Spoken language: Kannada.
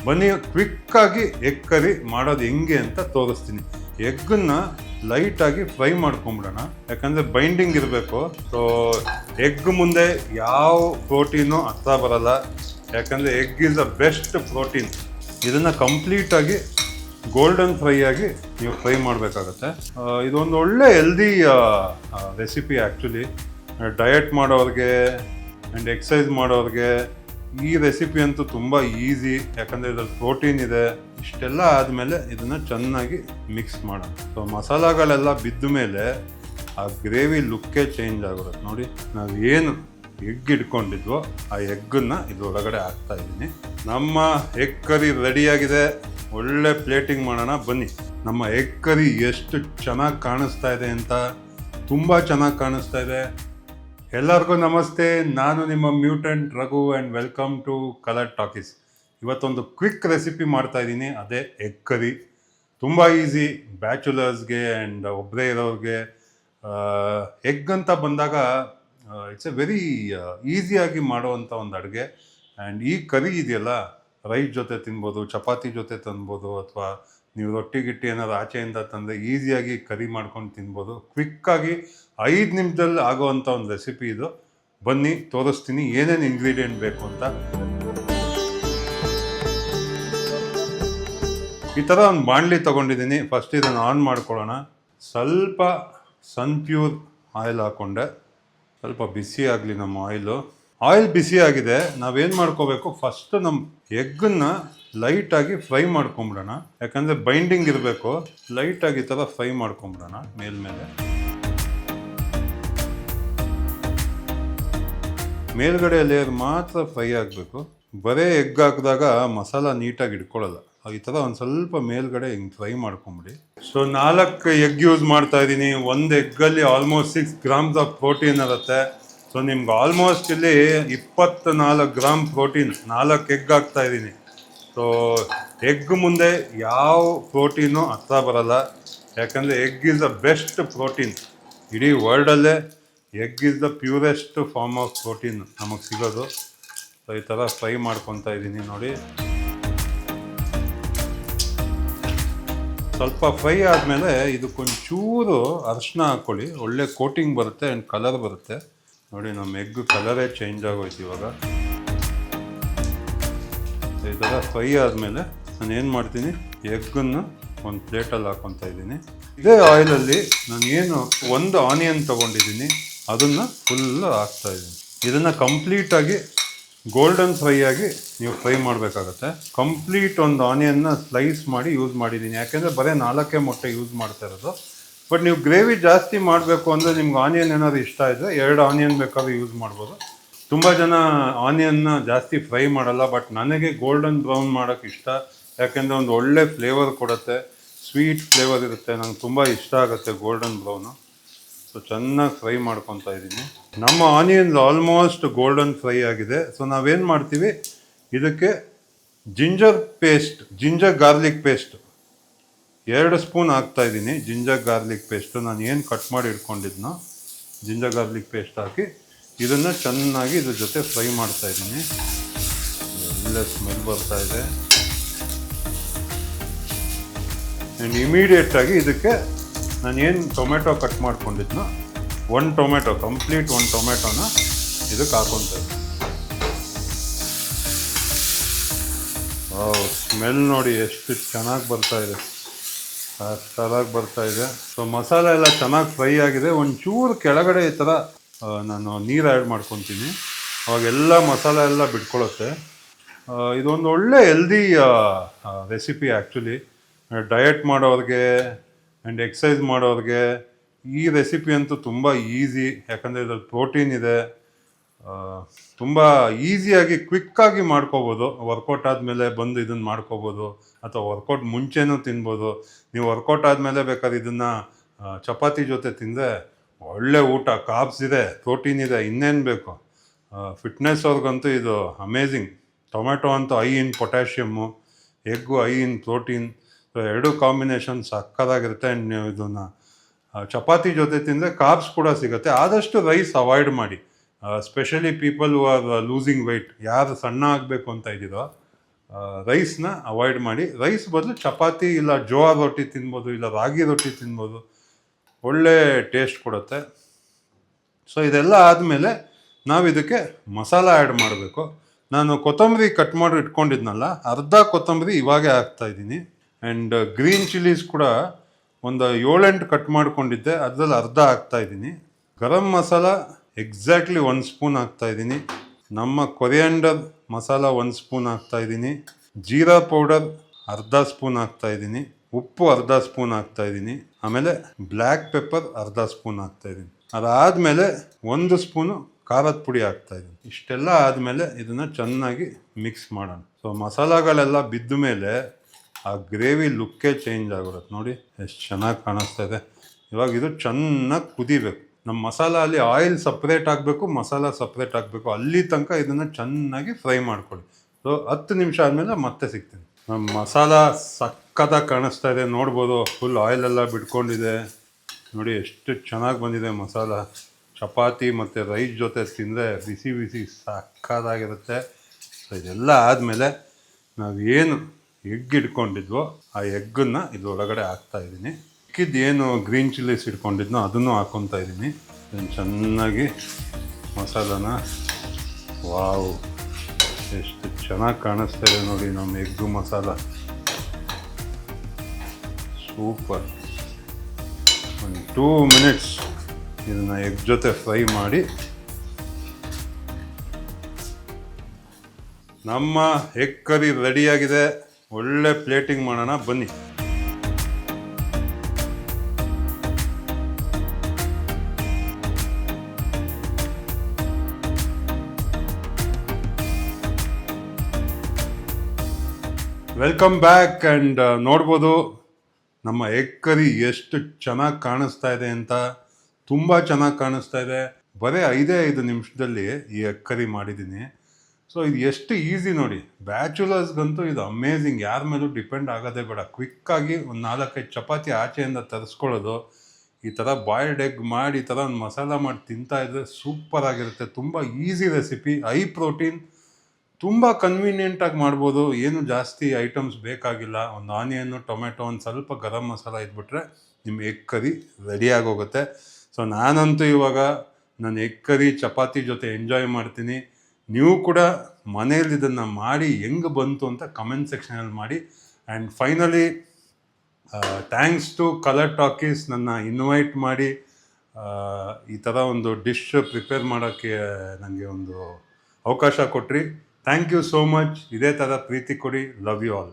ಬನ್ನಿ ಕ್ವಿಕ್ಕಾಗಿ ಎಗ್ ಕರಿ ಮಾಡೋದು ಹೆಂಗೆ ಅಂತ ತೋರಿಸ್ತೀನಿ. ಎಗ್ಗನ್ನ ಲೈಟಾಗಿ ಫ್ರೈ ಮಾಡ್ಕೊಂಬಿಡೋಣ, ಯಾಕಂದರೆ ಬೈಂಡಿಂಗ್ ಇರಬೇಕು. ಸೊ ಎಗ್ ಮುಂದೆ ಯಾವ ಪ್ರೋಟೀನು ಹತ್ರ ಬರಲ್ಲ, ಯಾಕಂದರೆ egg is the best protein. ಇದನ್ನು ಕಂಪ್ಲೀಟಾಗಿ ಗೋಲ್ಡನ್ ಫ್ರೈ ಆಗಿ ನೀವು ಫ್ರೈ ಮಾಡಬೇಕಾಗತ್ತೆ. ಇದೊಂದು ಒಳ್ಳೆ ಹೆಲ್ದಿ ರೆಸಿಪಿ ಆ್ಯಕ್ಚುಲಿ. ಡಯಟ್ ಮಾಡೋರಿಗೆ ಆ್ಯಂಡ್ ಎಕ್ಸಸೈಸ್ ಮಾಡೋರಿಗೆ ಈ ರೆಸಿಪಿ ಅಂತೂ ತುಂಬ ಈಸಿ, ಯಾಕಂದರೆ ಇದ್ರಲ್ಲಿ ಪ್ರೋಟೀನ್ ಇದೆ. ಇಷ್ಟೆಲ್ಲ ಆದಮೇಲೆ ಇದನ್ನು ಚೆನ್ನಾಗಿ ಮಿಕ್ಸ್ ಮಾಡೋಣ. ಸೊ ಮಸಾಲಗಳೆಲ್ಲ ಬಿದ್ದ ಮೇಲೆ ಆ ಗ್ರೇವಿ ಲುಕ್ಕೇ ಚೇಂಜ್ ಆಗಿರುತ್ತೆ. ನೋಡಿ, ನಾವು ಏನು ಎಗ್ ಇಟ್ಕೊಂಡಿದ್ವೋ ಆ ಎಗ್ಗನ್ನು ಇದ್ರೊಳಗಡೆ ಹಾಕ್ತಾ ಇದ್ದೀನಿ. ನಮ್ಮ ಎಗ್ ಕರಿ ರೆಡಿಯಾಗಿದೆ. ಒಳ್ಳೆ ಪ್ಲೇಟಿಂಗ್ ಮಾಡೋಣ ಬನ್ನಿ. ನಮ್ಮ ಎಗ್ ಕರಿ ಎಷ್ಟು ಚೆನ್ನಾಗಿ ಕಾಣಿಸ್ತಾ ಇದೆ ಅಂತ, ತುಂಬ ಚೆನ್ನಾಗಿ ಕಾಣಿಸ್ತಾ ಇದೆ. ಎಲ್ಲರಿಗೂ ನಮಸ್ತೆ, ನಾನು ನಿಮ್ಮ mutant Raghu and welcome to colour talkies. ಇವತ್ತೊಂದು ಕ್ವಿಕ್ ರೆಸಿಪಿ ಮಾಡ್ತಾ ಇದ್ದೀನಿ, ಅದೇ ಎಗ್ ಕರಿ. ತುಂಬ ಈಸಿ, ಬ್ಯಾಚುಲರ್ಸ್ಗೆ ಆ್ಯಂಡ್ ಒಬ್ಬರೇ ಇರೋರಿಗೆ. ಎಗ್ ಅಂತ ಬಂದಾಗ ಇಟ್ಸ್ ಎ ವೆರಿ ಈಸಿಯಾಗಿ ಮಾಡುವಂಥ ಒಂದು ಅಡುಗೆ. ಆ್ಯಂಡ್ ಈ ಕರಿ ಇದೆಯಲ್ಲ, ರೈಸ್ ಜೊತೆ ತಿನ್ಬೋದು, ಚಪಾತಿ ಜೊತೆ ತಿನ್ಬೋದು, ಅಥವಾ ನೀವು ರೊಟ್ಟಿ ಗಿಟ್ಟಿ ಏನಾದ್ರು ಆಚೆಯಿಂದ ತಂದರೆ ಈಸಿಯಾಗಿ ಕರಿ ಮಾಡ್ಕೊಂಡು ತಿನ್ಬೋದು. ಕ್ವಿಕ್ಕಾಗಿ 5 ನಿಮಿಷದಲ್ಲಿ ಆಗೋವಂಥ ಒಂದು ರೆಸಿಪಿ ಇದು. ಬನ್ನಿ ತೋರಿಸ್ತೀನಿ ಏನೇನು ಇಂಗ್ರೀಡಿಯೆಂಟ್ ಬೇಕು ಅಂತ. ಈ ಥರ ಒಂದು ಬಾಣಲಿ ತೊಗೊಂಡಿದ್ದೀನಿ. ಫಸ್ಟ್ ಇದನ್ನು ಆನ್ ಮಾಡ್ಕೊಳ್ಳೋಣ. ಸ್ವಲ್ಪ ಸನ್ಪ್ಯೂರ್ ಆಯಿಲ್ ಹಾಕ್ಕೊಂಡೆ. ಸ್ವಲ್ಪ ಬಿಸಿ ಆಗಲಿ ನಮ್ಮ ಆಯಿಲ್ ಬಿಸಿ ಆಗಿದೆ. ನಾವೇನು ಮಾಡ್ಕೋಬೇಕು, ಫಸ್ಟ್ ನಮ್ಮ ಎಗ್ಗನ್ನು ಲೈಟಾಗಿ ಫ್ರೈ ಮಾಡ್ಕೊಂಬಿಡೋಣ, ಯಾಕಂದರೆ ಬೈಂಡಿಂಗ್ ಇರಬೇಕು. ಲೈಟಾಗಿ ಈ ಥರ ಫ್ರೈ ಮಾಡ್ಕೊಂಬಿಡೋಣ ಮೇಲ್ಗಡೆ ಲೇಯರ್ ಮಾತ್ರ ಫ್ರೈ ಆಗಬೇಕು. ಬರೇ ಎಗ್ ಹಾಕಿದಾಗ ಮಸಾಲ ನೀಟಾಗಿ ಇಟ್ಕೊಳ್ಳಲ್ಲ. ಈ ಥರ ಒಂದು ಸ್ವಲ್ಪ ಮೇಲ್ಗಡೆ ಹಿಂಗೆ ಫ್ರೈ ಮಾಡ್ಕೊಂಬಿಡಿ. ಸೊ 4 ಎಗ್ ಯೂಸ್ ಮಾಡ್ತಾ ಇದ್ದೀನಿ. ಒಂದು ಎಗ್ಗಲ್ಲಿ ಆಲ್ಮೋಸ್ಟ್ 6 grams ಆಫ್ ಪ್ರೋಟೀನ್ ಇರುತ್ತೆ. ಸೊ ನಿಮ್ಗೆ ಆಲ್ಮೋಸ್ಟ್ ಇಲ್ಲಿ 24 ಗ್ರಾಮ್ ಪ್ರೋಟೀನ್. 4 ಎಗ್ ಹಾಕ್ತಾ ಇದ್ದೀನಿ. ಸೊ ಎಗ್ ಮುಂದೆ ಯಾವ ಪ್ರೋಟೀನು ಹತ್ರ ಬರಲ್ಲ, ಯಾಕಂದರೆ egg is the best protein. ಇಡೀ ವರ್ಲ್ಡಲ್ಲೇ egg is the purest form of protein ನಮಗೆ ಸಿಗೋದು. ಸೊ ಈ ಥರ ಫ್ರೈ ಮಾಡ್ಕೊತಾ ಇದ್ದೀನಿ. ನೋಡಿ, ಸ್ವಲ್ಪ ಫ್ರೈ ಆದಮೇಲೆ ಇದಕ್ಕೊಂಚೂರು ಅರಿಶಿನ ಹಾಕ್ಕೊಳ್ಳಿ. ಒಳ್ಳೆ ಕೋಟಿಂಗ್ ಬರುತ್ತೆ ಆ್ಯಂಡ್ ಕಲರ್ ಬರುತ್ತೆ. ನೋಡಿ, ನಮ್ಮ ಎಗ್ ಕಲರೇ ಚೇಂಜ್ ಆಗೋಯ್ತು ಇವಾಗ. ಈ ಥರ ಫ್ರೈ ಆದಮೇಲೆ ನಾನು ಏನು ಮಾಡ್ತೀನಿ, ಎಗ್ಗನ್ನು ಒಂದು ಪ್ಲೇಟಲ್ಲಿ ಹಾಕ್ಕೊತಾ ಇದ್ದೀನಿ. ಇದೇ ಆಯಿಲಲ್ಲಿ ನಾನು ಏನು ಒಂದು ಆನಿಯನ್ ತೊಗೊಂಡಿದ್ದೀನಿ, ಅದನ್ನು ಫುಲ್ಲು ಹಾಕ್ತಾಯಿದ್ದೀನಿ. ಇದನ್ನು ಕಂಪ್ಲೀಟಾಗಿ ಗೋಲ್ಡನ್ ಫ್ರೈ ಆಗಿ ನೀವು ಫ್ರೈ ಮಾಡಬೇಕಾಗತ್ತೆ. ಕಂಪ್ಲೀಟ್ ಒಂದು ಆನಿಯನ್ನ ಸ್ಲೈಸ್ ಮಾಡಿ ಯೂಸ್ ಮಾಡಿದ್ದೀನಿ, ಯಾಕೆಂದರೆ ಬರೀ 4 ಮೊಟ್ಟೆ ಯೂಸ್ ಮಾಡ್ತಾ ಇರೋದು. ಬಟ್ ನೀವು ಗ್ರೇವಿ ಜಾಸ್ತಿ ಮಾಡಬೇಕು ಅಂದರೆ ನಿಮ್ಗೆ ಆನಿಯನ್ ಏನಾದ್ರು ಇಷ್ಟ ಇದ್ದರೆ 2 ಆನಿಯನ್ ಬೇಕಾದ್ರೆ ಯೂಸ್ ಮಾಡ್ಬೋದು. ತುಂಬ ಜನ ಆನಿಯನ್ನ ಜಾಸ್ತಿ ಫ್ರೈ ಮಾಡಲ್ಲ, ಬಟ್ ನನಗೆ ಗೋಲ್ಡನ್ ಬ್ರೌನ್ ಮಾಡೋಕ್ಕೆ ಇಷ್ಟ. ಯಾಕೆಂದರೆ ಒಂದು ಒಳ್ಳೆ ಫ್ಲೇವರ್ ಕೊಡುತ್ತೆ, ಸ್ವೀಟ್ ಫ್ಲೇವರ್ ಇರುತ್ತೆ. ನಂಗೆ ತುಂಬ ಇಷ್ಟ ಆಗುತ್ತೆ ಗೋಲ್ಡನ್ ಬ್ರೌನು. ಸೊ ಚೆನ್ನಾಗಿ ಫ್ರೈ ಮಾಡ್ಕೊತಾ ಇದ್ದೀನಿ. ನಮ್ಮ ಆನಿಯನ್ಸ್ ಆಲ್ಮೋಸ್ಟ್ ಗೋಲ್ಡನ್ ಫ್ರೈ ಆಗಿದೆ. ಸೊ ನಾವೇನು ಮಾಡ್ತೀವಿ, ಇದಕ್ಕೆ ಜಿಂಜರ್ ಗಾರ್ಲಿಕ್ ಪೇಸ್ಟ್ 2 ಸ್ಪೂನ್ ಹಾಕ್ತಾ ಇದ್ದೀನಿ. ಜಿಂಜರ್ ಗಾರ್ಲಿಕ್ ಪೇಸ್ಟು ನಾನು ಏನು ಕಟ್ ಮಾಡಿ ಇಟ್ಕೊಂಡಿದ್ನೋ ಜಿಂಜರ್ ಗಾರ್ಲಿಕ್ ಪೇಸ್ಟ್ ಹಾಕಿ ಇದನ್ನು ಚೆನ್ನಾಗಿ ಇದ್ರ ಜೊತೆ ಫ್ರೈ ಮಾಡ್ತಾ ಇದ್ದೀನಿ. ಒಳ್ಳೆ ಸ್ಮೆಲ್ ಬರ್ತಾ ಇದೆ. ಆ್ಯಂಡ್ ಇಮಿಡಿಯೇಟಾಗಿ ಇದಕ್ಕೆ ನಾನು ಏನು ಟೊಮೆಟೊ ಕಟ್ ಮಾಡ್ಕೊಂಡಿದ್ನೋ ಕಂಪ್ಲೀಟ್ ಒಂದು ಟೊಮೆಟೊನ ಇದಕ್ಕೆ ಹಾಕ್ಕೊತಾ ಇದ್ದೀನಿ. ಸ್ಮೆಲ್ ನೋಡಿ ಎಷ್ಟು ಚೆನ್ನಾಗಿ ಬರ್ತಾ ಇದೆ, ಚೆನ್ನಾಗಿ ಬರ್ತಾ ಇದೆ. ಸೊ ಮಸಾಲೆ ಎಲ್ಲ ಚೆನ್ನಾಗಿ ಫ್ರೈ ಆಗಿದೆ. ಒಂಚೂರು ಕೆಳಗಡೆ ಈ ಥರ ನಾನು ನೀರು ಆ್ಯಡ್ ಮಾಡ್ಕೊತೀನಿ, ಅವಾಗೆಲ್ಲ ಮಸಾಲೆ ಎಲ್ಲ ಬಿಟ್ಕೊಳ್ಳುತ್ತೆ. ಇದೊಂದು ಒಳ್ಳೆ ಹೆಲ್ದಿ ರೆಸಿಪಿ ಆ್ಯಕ್ಚುಲಿ. ಡಯಟ್ ಮಾಡೋರಿಗೆ ಆ್ಯಂಡ್ ಎಕ್ಸಸೈಸ್ ಮಾಡೋರಿಗೆ ಈ ರೆಸಿಪಿ ಅಂತೂ ತುಂಬ ಈಸಿ, ಯಾಕಂದರೆ ಇದ್ರಲ್ಲಿ ಪ್ರೋಟೀನ್ ಇದೆ. ತುಂಬ ಈಸಿಯಾಗಿ ಕ್ವಿಕ್ಕಾಗಿ ಮಾಡ್ಕೋಬೋದು. ವರ್ಕೌಟ್ ಆದಮೇಲೆ ಬಂದು ಇದನ್ನು ಮಾಡ್ಕೋಬೋದು, ಅಥವಾ ವರ್ಕೌಟ್ ಮುಂಚೆನೂ ತಿನ್ಬೋದು. ನೀವು ವರ್ಕೌಟ್ ಆದಮೇಲೆ ಬೇಕಾದ್ರೆ ಇದನ್ನು ಚಪಾತಿ ಜೊತೆ ತಿಂದರೆ ಒಳ್ಳೆ ಊಟ. ಕಾರ್ಬ್ಸ್ ಇದೆ, ಪ್ರೋಟೀನ್ ಇದೆ, ಇನ್ನೇನು ಬೇಕು. ಫಿಟ್ನೆಸ್ ಅವ್ರಿಗಂತೂ ಇದು ಅಮೇಝಿಂಗ್. ಟೊಮೆಟೊ ಅಂತೂ high in potassium, egg high in protein. So 2 combination ಸಕ್ಕತ್ತಾಗಿರುತ್ತೆ. ಆ್ಯಂಡ್ ನೀವು ಇದನ್ನು ಚಪಾತಿ ಜೊತೆ ತಿಂದರೆ ಕಾರ್ಬ್ಸ್ ಕೂಡ ಸಿಗುತ್ತೆ. ಆದಷ್ಟು ರೈಸ್ ಅವಾಯ್ಡ್ ಮಾಡಿ, specially people who are losing weight. ಯಾರು ಸಣ್ಣ ಆಗಬೇಕು ಅಂತ ಇದ್ದೀರೋ ರೈಸ್ನ ಅವಾಯ್ಡ್ ಮಾಡಿ. ರೈಸ್ ಬದಲು ಚಪಾತಿ ಇಲ್ಲ ಜೋಳ ರೊಟ್ಟಿ ತಿನ್ಬೋದು, ಇಲ್ಲ ರಾಗಿ ರೊಟ್ಟಿ ತಿನ್ಬೋದು, ಒಳ್ಳೆ ಟೇಸ್ಟ್ ಕೊಡುತ್ತೆ. ಸೊ ಇದೆಲ್ಲ ಆದಮೇಲೆ ನಾವು ಇದಕ್ಕೆ ಮಸಾಲ ಆ್ಯಡ್ ಮಾಡಬೇಕು. ನಾನು ಕೊತ್ತಂಬರಿ ಕಟ್ ಮಾಡಿ ಇಟ್ಕೊಂಡಿದ್ನಲ್ಲ, ಅರ್ಧ ಕೊತ್ತಂಬರಿ ಇವಾಗೇ ಹಾಕ್ತಾಯಿದ್ದೀನಿ. ಆ್ಯಂಡ್ ಗ್ರೀನ್ ಚಿಲ್ಲೀಸ್ ಕೂಡ ಒಂದು 7-8 ಕಟ್ ಮಾಡ್ಕೊಂಡಿದ್ದೆ, ಅದರಲ್ಲಿ ಅರ್ಧ ಹಾಕ್ತಾಯಿದ್ದೀನಿ. ಗರಂ ಮಸಾಲ ಎಕ್ಸಾಕ್ಟ್ಲಿ 1 ಸ್ಪೂನ್ ಹಾಕ್ತಾಯಿದ್ದೀನಿ. ನಮ್ಮ ಕೊರಿಯಾಂಡರ್ ಮಸಾಲ 1 ಸ್ಪೂನ್ ಹಾಕ್ತಾಯಿದ್ದೀನಿ. ಜೀರಾ ಪೌಡರ್ ಅರ್ಧ ಸ್ಪೂನ್ ಹಾಕ್ತಾಯಿದ್ದೀನಿ. ಉಪ್ಪು ಅರ್ಧ ಸ್ಪೂನ್ ಹಾಕ್ತಾಯಿದ್ದೀನಿ. ಆಮೇಲೆ ಬ್ಲ್ಯಾಕ್ ಪೆಪ್ಪರ್ ಅರ್ಧ ಸ್ಪೂನ್ ಹಾಕ್ತಾಯಿದ್ದೀನಿ. ಅದಾದಮೇಲೆ 1 ಸ್ಪೂನು ಖಾರದ ಪುಡಿ ಹಾಕ್ತಾಯಿದ್ದೀನಿ. ಇಷ್ಟೆಲ್ಲ ಆದಮೇಲೆ ಇದನ್ನು ಚೆನ್ನಾಗಿ ಮಿಕ್ಸ್ ಮಾಡೋಣ. ಸೊ ಮಸಾಲಗಳೆಲ್ಲ ಬಿದ್ದ ಮೇಲೆ ಆ ಗ್ರೇವಿ ಲುಕ್ಕೇ ಚೇಂಜ್ ಆಗಿರುತ್ತೆ. ನೋಡಿ ಎಷ್ಟು ಚೆನ್ನಾಗಿ ಕಾಣಿಸ್ತಾ ಇದೆ. ಇವಾಗ ಇದು ಚೆನ್ನಾಗಿ ಕುದಿಬೇಕು. ನಮ್ಮ ಮಸಾಲ ಅಲ್ಲಿ ಆಯಿಲ್ ಸಪ್ರೇಟ್ ಆಗಬೇಕು, ಮಸಾಲ ಸಪ್ರೇಟ್ ಆಗಬೇಕು. ಅಲ್ಲಿ ತನಕ ಇದನ್ನು ಚೆನ್ನಾಗಿ ಫ್ರೈ ಮಾಡ್ಕೊಳ್ಳಿ. ಸೊ 10 ನಿಮಿಷ ಆದಮೇಲೆ ಮತ್ತೆ ಸಿಗ್ತೀನಿ. ನಮ್ಮ ಮಸಾಲ ಸಕ್ಕತ್ತಾಗಿ ಕಾಣಿಸ್ತಾ ಇದೆ, ನೋಡ್ಬೋದು. ಫುಲ್ ಆಯಿಲೆಲ್ಲ ಬಿಟ್ಕೊಂಡಿದೆ. ನೋಡಿ ಎಷ್ಟು ಚೆನ್ನಾಗಿ ಬಂದಿದೆ ಮಸಾಲ. ಚಪಾತಿ ಮತ್ತು ರೈಸ್ ಜೊತೆ ತಿಂದರೆ ಬಿಸಿ ಬಿಸಿ ಸಕ್ಕತ್ತಾಗಿರುತ್ತೆ. ಸೊ ಇದೆಲ್ಲ ಆದಮೇಲೆ ನಾವೇನು ಎಗ್ ಇಟ್ಕೊಂಡಿದ್ವೋ ಆ ಎಗ್ಗನ್ನು ಇದ್ರೊಳಗಡೆ ಹಾಕ್ತಾಯಿದ್ದೀನಿ. ಏನು ಗ್ರೀನ್ ಚಿಲ್ಲೀಸ್ ಇಟ್ಕೊಂಡಿದ್ನೋ ಅದನ್ನು ಹಾಕ್ಕೊತಾ ಇದ್ದೀನಿ. ಚೆನ್ನಾಗಿ ಮಸಾಲಾನ, ವಾವ್ ಎಷ್ಟು ಚೆನ್ನಾಗಿ ಕಾಣಿಸ್ತಾ ಇದೆ ನೋಡಿ ನಮ್ಮ ಎಗ್ಗು ಮಸಾಲ. ಸೂಪರ್. ಒಂದು 2 ಮಿನಿಟ್ಸ್ ಇದನ್ನು ಎಗ್ ಜೊತೆ ಫ್ರೈ ಮಾಡಿ ನಮ್ಮ ಎಗ್ ಕರಿ ರೆಡಿಯಾಗಿದೆ. ಒಳ್ಳೆ ಪ್ಲೇಟಿಂಗ್ ಮಾಡೋಣ ಬನ್ನಿ. Welcome back. ಆ್ಯಂಡ್ ನೋಡ್ಬೋದು ನಮ್ಮ ಎಗ್ ಕರಿ ಎಷ್ಟು ಚೆನ್ನಾಗಿ ಕಾಣಿಸ್ತಾ ಇದೆ ಅಂತ. ತುಂಬ ಚೆನ್ನಾಗಿ ಕಾಣಿಸ್ತಾ ಇದೆ. ಬರೀ 5 ನಿಮಿಷದಲ್ಲಿ ಈ ಎಗ್ ಕರಿ ಮಾಡಿದ್ದೀನಿ. ಸೊ ಇದು ಎಷ್ಟು ಈಸಿ ನೋಡಿ. ಬ್ಯಾಚುಲರ್ಸ್ಗಂತೂ ಇದು ಅಮೇಝಿಂಗ್. ಯಾರ ಮೇಲೂ ಡಿಪೆಂಡ್ ಆಗೋದೇ ಬೇಡ. ಕ್ವಿಕ್ಕಾಗಿ ಒಂದು 4-5 ಚಪಾತಿ ಆಚೆಯಿಂದ ತರಿಸ್ಕೊಳ್ಳೋದು, ಈ ಥರ ಬಾಯ್ಲ್ಡ್ ಎಗ್ ಮಾಡಿ ಈ ಥರ ಒಂದು ಮಸಾಲ ಮಾಡಿ ತಿಂತಾಯಿದ್ರೆ ಸೂಪರಾಗಿರುತ್ತೆ. ತುಂಬ ಈಸಿ ರೆಸಿಪಿ, ಹೈ ಪ್ರೋಟೀನ್, ತುಂಬ ಕನ್ವೀನಿಯೆಂಟಾಗಿ ಮಾಡ್ಬೋದು. ಏನು ಜಾಸ್ತಿ ಐಟಮ್ಸ್ ಬೇಕಾಗಿಲ್ಲ. ಒಂದು ಆನಿಯನ್ನು, ಟೊಮೆಟೊ, ಒಂದು ಸ್ವಲ್ಪ ಗರಂ ಮಸಾಲ ಇದ್ಬಿಟ್ರೆ ನಿಮ್ಮ ಎಗ್ ಕರಿ ರೆಡಿಯಾಗೋಗುತ್ತೆ. ಸೊ ನಾನಂತೂ ಇವಾಗ ನನ್ನ ಎಗ್ ಕರಿ ಚಪಾತಿ ಜೊತೆ ಎಂಜಾಯ್ ಮಾಡ್ತೀನಿ. ನೀವು ಕೂಡ ಮನೇಲಿ ಇದನ್ನು ಮಾಡಿ ಹೆಂಗೆ ಬಂತು ಅಂತ ಕಮೆಂಟ್ ಸೆಕ್ಷನಲ್ಲಿ ಮಾಡಿ. And finally thanks to colour talkies ನನ್ನ ಇನ್ವೈಟ್ ಮಾಡಿ ಈ ಥರ ಒಂದು ಡಿಶ್ ಪ್ರಿಪೇರ್ ಮಾಡೋಕ್ಕೆ ನನಗೆ ಒಂದು ಅವಕಾಶ ಕೊಟ್ರಿ. Thank you so much. ಇದೇ ಥರ ಪ್ರೀತಿ ಕೊಡಿ. Love you all.